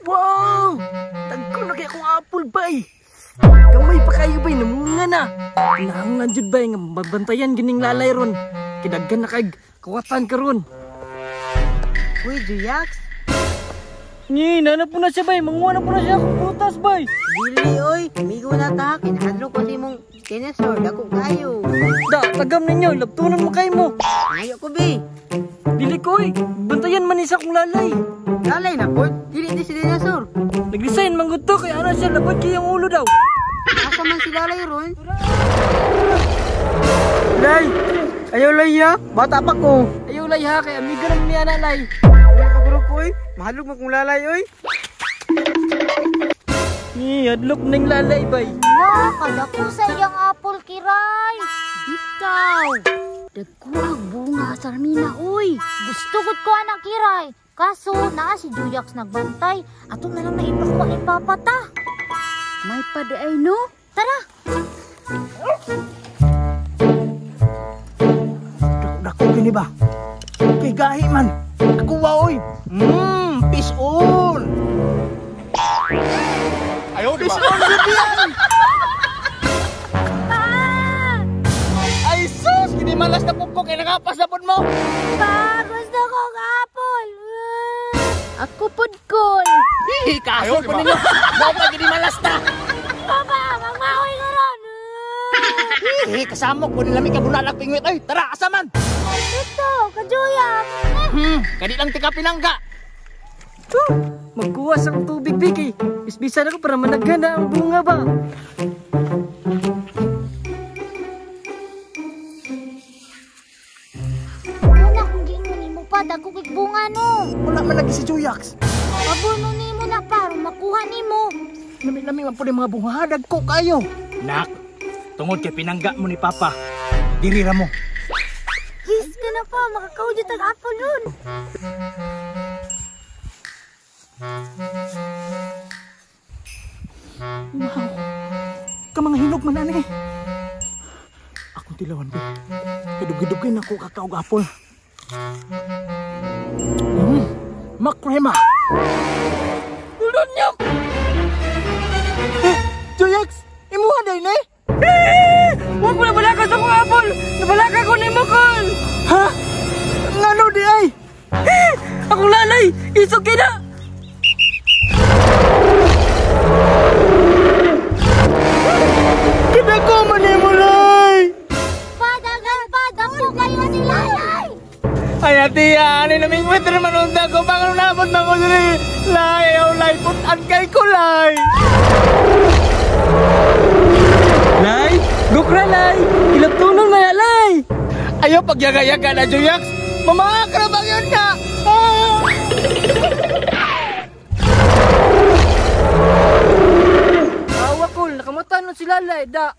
Wow! Tagko na kaya kong apple bay. Gamay pa kayo bay, namunga na. Kailangan jud bay nga magbantayan gining lalay ron. Kidaggan na kag kawatan karon. Uy, Juyax. Ni, nanap po na siya bay, manguha na po na siya akong putas bay. Dili, oy. Migo na ta. Kinahadlo ko si mong dinosaur. Dako kayo. Da, tagam ninyo, labtunan mo kayo mo. Ayaw ko, be. Dili ko eh, bantayan man isa kong lalay. Lalay na po. Dili di si dinosaur. Nag-resign manggod to, kaya ano siya, labot kayang ulo daw. Asa man si lalay ron? Lay! Ayaw lay ha, bata pa ko. Ayaw lay ha, kaya amiga naman niya na lay. Ayaw ka bro ko, oy. Mahalog mo kong lalay, oy. Ni, hadlok na yung lalay bay. Kala ko sa iyang apple kiray. Bitaw. Dagko ang bunga sa Armina, uy. Gusto gud ko anak kiray. Kaso, naa si Juyax nagbantay. Ato na lang naipakuha ni Papa ta. May padaay, no? Tara. Dako gini ba? Kay gahi man. Ako oy. Peace on. Ayaw, di ba? Peace on gud yan. Ay, sus! Hindi malas na pupok. Kaya nakapasapon mo. Pa, gusto ko ng apple. Ako pudkol. Hihi, kaso po ninyo. Bawa pa, hindi malas na. Papa, magmahoy ko ron. Hihi, kasamok po nila may kabunalak pingwit. Ay, tara, asaman. Ito, kajuyak. Kadi lang tika pinangga. Magkuha sa tubig bigi. Isbisan ako para managana ang bunga ba. Wala kong giingon mo pa, dako kay bunga no. Wala man lagi si Juyax. Pabuno nimo na para makuha nimo. Lami-lami man po ng mga bunga. Hadag ko kayo. Nak, tungod kay pinangga mo ni Papa. Dirira mo. Yes ka na pa, makakaudyo tag-apple nun. Wow. Ka mga hinog man ani. Akong tilawan ba? Hidug-hidugin ako kakaog apple. Makrema. Ulan niya. Juyax, imuha day ni. Huwag mo nabalaka sa kong apple. Nabalaka ko ni Mokol. Ha? Ngano di ay? Akong lalay. Isog kina. Kinako man ni mo lay. Padagan pa, dako kayo si Lalay. Ay atiya, ano naming wetr manunta ko. Baka nabot na ko sila. Lay, ayaw lay. Putan kay ko lay. Lay, gukra lay. Hilap tunong na lay. Ayaw pagyaga-yaga na Juyax. Mamakra bang yun na? Awa ko, nakamutan nun si Lalay. Da.